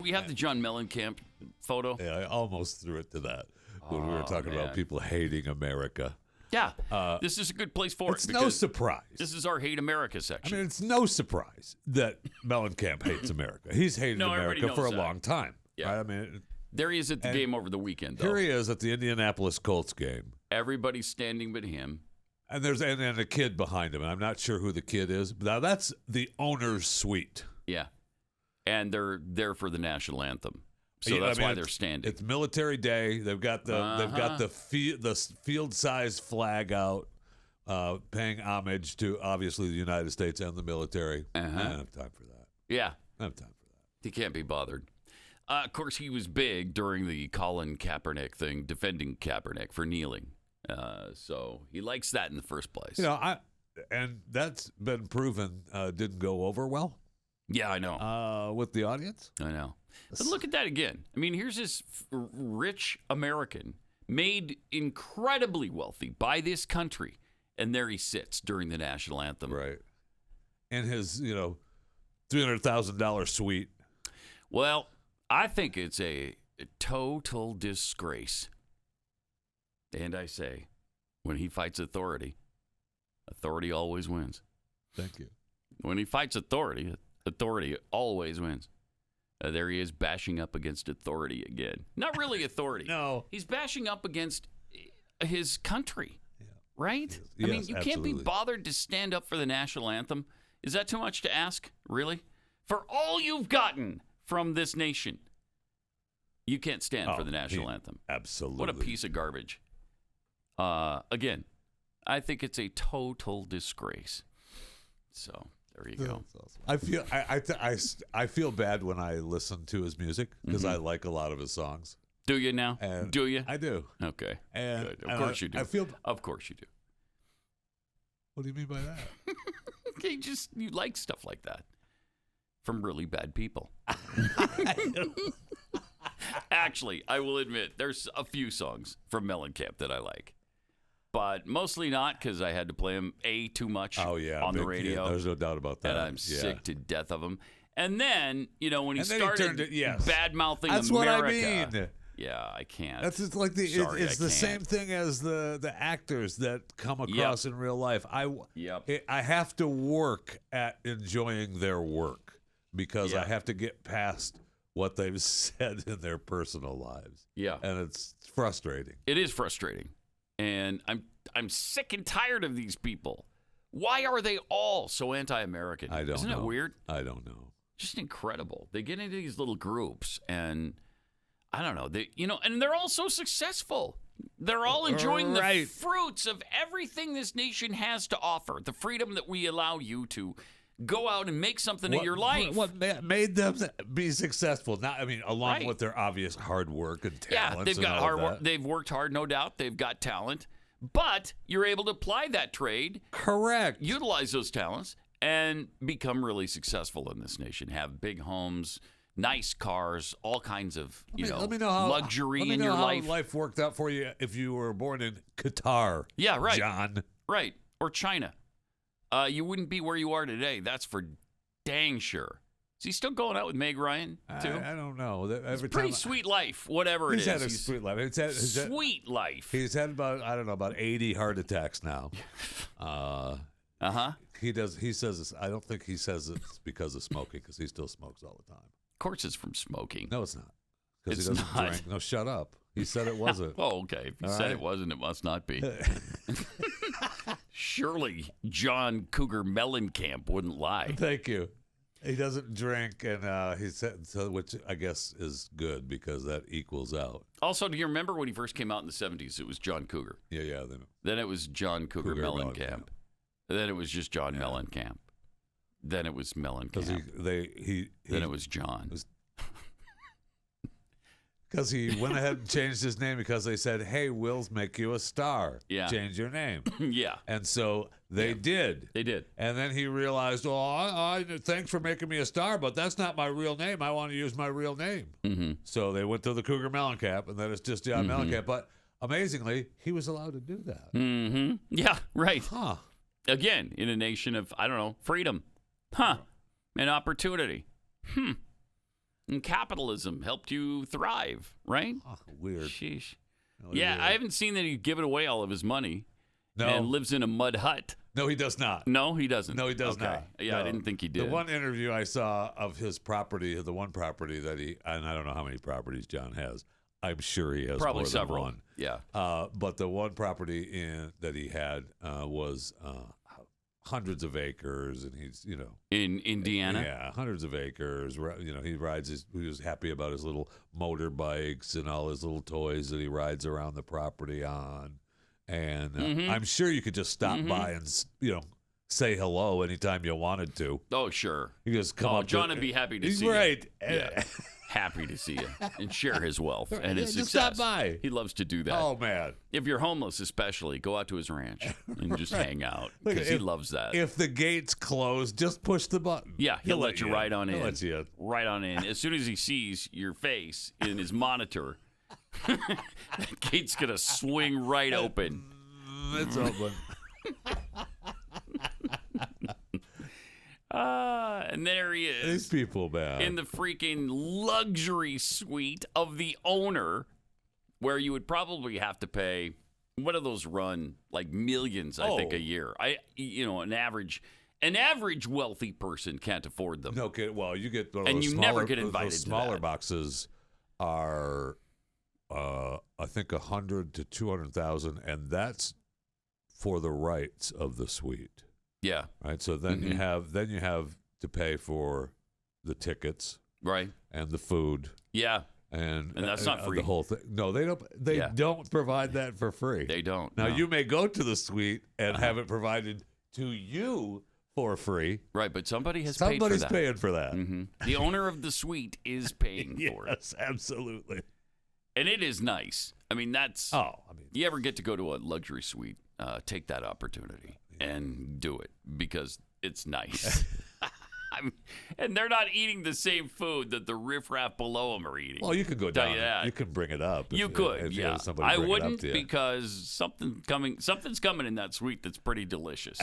We have the John Mellencamp photo. Yeah, I almost threw it to that when we were talking about people hating America. Yeah, this is a good place for it. It's no surprise. This is our Hate America section. I mean, it's no surprise that Mellencamp hates America. He's hated America for a long time. Yeah. Right? I mean, there he is at the game over the weekend, though. Here he is at the Indianapolis Colts game. Everybody's standing but him. And there's and a kid behind him. And I'm not sure who the kid is. But now that's the owner's suite. Yeah. And they're there for the national anthem. So that's why they're standing. It's Military Day. They've got the field size flag out, paying homage to obviously the United States and the military. I don't have time for that. Yeah, I don't have time for that. He can't be bothered. Of course, he was big during the Colin Kaepernick thing, defending Kaepernick for kneeling. So he likes that in the first place. And that's been proven didn't go over well. Yeah, I know. With the audience? I know. But look at that again. I mean, here's this rich American made incredibly wealthy by this country, and there he sits during the national anthem. Right. In his, $300,000 suite. Well, I think it's a total disgrace. And I say, when he fights authority, authority always wins. Thank you. When he fights authority always wins. There he is bashing up against authority again. Not really authority. No. He's bashing up against his country, right? Yes, I mean, you can't be absolutely. bothered to stand up for the national anthem. Is that too much to ask, really? For all you've gotten from this nation, you can't stand for the national anthem. Absolutely. What a piece of garbage. Again, I think it's a total disgrace. So there you go. Awesome. I feel bad when I listen to his music because I like a lot of his songs. Do you now? And do you? I do. Okay. And good. Of course you do. Of course you do. What do you mean by that? Okay, you like stuff like that from really bad people. Actually, I will admit there's a few songs from Mellencamp that I like. But mostly not because I had to play them too much on the radio. There's no doubt about that. And I'm sick to death of them. And then, when he And then started bad-mouthing That's America. what I mean. Yeah, I can't. That's just like it's the same thing as the actors that come across in real life. I have to work at enjoying their work because I have to get past what they've said in their personal lives. Yeah. And it's frustrating. It is frustrating. And I'm sick and tired of these people. Why are they all so anti-American? I don't know. Isn't that weird? I don't know. Just incredible. They get into these little groups and I don't know. And they're all so successful. They're all enjoying the fruits of everything this nation has to offer. The freedom that we allow you to go out and make something of your life. What made them be successful? Along with their obvious hard work and talent. Yeah, they've got hard work. They've worked hard, no doubt. They've got talent. But you're able to apply that trade. Correct. Utilize those talents and become really successful in this nation. Have big homes, nice cars, all kinds of luxury in your life. How life worked out for you if you were born in Qatar. Yeah, right. John. Right. Or China. You wouldn't be where you are today. That's for dang sure. Is he still going out with Meg Ryan, too? I don't know. Pretty sweet life, whatever it is. He's had a sweet life. Sweet life. He's had about 80 heart attacks now. He says I don't think he says it's because of smoking because he still smokes all the time. Of course it's from smoking. No, it's not. Because he doesn't drink. No, shut up. He said it wasn't. Oh, okay. If he said it wasn't, it must not be. Surely John Cougar Mellencamp wouldn't lie. Thank you. He doesn't drink, and he said which I guess is good because that equals out. Also, do you remember when he first came out in the 70s? It was John Cougar. Yeah. Then it was John Cougar Mellencamp. Then it was just John Mellencamp. Then it was Mellencamp. Then it was John. Because he went ahead and changed his name because they said, hey, we'll make you a star. Yeah. Change your name. Yeah. And so they did. They did. And then he realized, thanks for making me a star, but that's not my real name. I want to use my real name. Mm-hmm. So they went to the Cougar Mellencamp, and then it's just John Mellencamp. But amazingly, he was allowed to do that. Mm-hmm. Yeah, right. Huh. Again, in a nation of, freedom. And opportunity. And capitalism helped you thrive, right? Oh, weird. Sheesh. Really yeah, weird. I haven't seen that he's given away all of his money. No. And lives in a mud hut. No, he does not. No, he doesn't. No, he does okay. not. Yeah, No. I didn't think he did. The one interview I saw of his property, the one property that and I don't know how many properties John has. I'm sure he has probably more several. than one. Yeah. But the one property that he had was hundreds of acres, and he's in Indiana. Yeah, hundreds of acres. He rides. He was happy about his little motorbikes and all his little toys that he rides around the property on. And I'm sure you could just stop by and say hello anytime you wanted to. Oh, sure. You just come up. John would be happy to see you. Right. Yeah. Happy to see you and share his wealth and his just success. stop by. He loves to do that. Oh, man. If you're homeless, especially, go out to his ranch and just hang out because he loves that. If the gate's closed, just push the button. Yeah, he'll let you right on in. He'll let you in. Right on in. As soon as he sees your face in his monitor, that gate's going to swing right open. It's open. And there he is. These people, man. In the freaking luxury suite of the owner, where you would probably have to pay, what do those run? Like millions, I think, a year. An average wealthy person can't afford them. No, well, you get one of and those you smaller, never get invited those to smaller that. boxes are, I think, 100 to 200,000, and that's for the rights of the suite. Yeah. Right. So then you have to pay for the tickets, right, and the food. Yeah. And that's not free. The whole thing. No, they don't. They don't provide that for free. They don't. Now no. you may go to the suite and have it provided to you for free. Right, but somebody's paying for that. Mm-hmm. The owner of the suite is paying for it. Yes, absolutely. And it is nice. I mean, that's. You ever get to go to a luxury suite? Take that opportunity and do it because it's nice. And they're not eating the same food that the riffraff below them are eating. Well, you can go down. That. You can bring it up. You could, if yeah. somebody I bring wouldn't it up to you. because something's coming in that suite that's pretty delicious.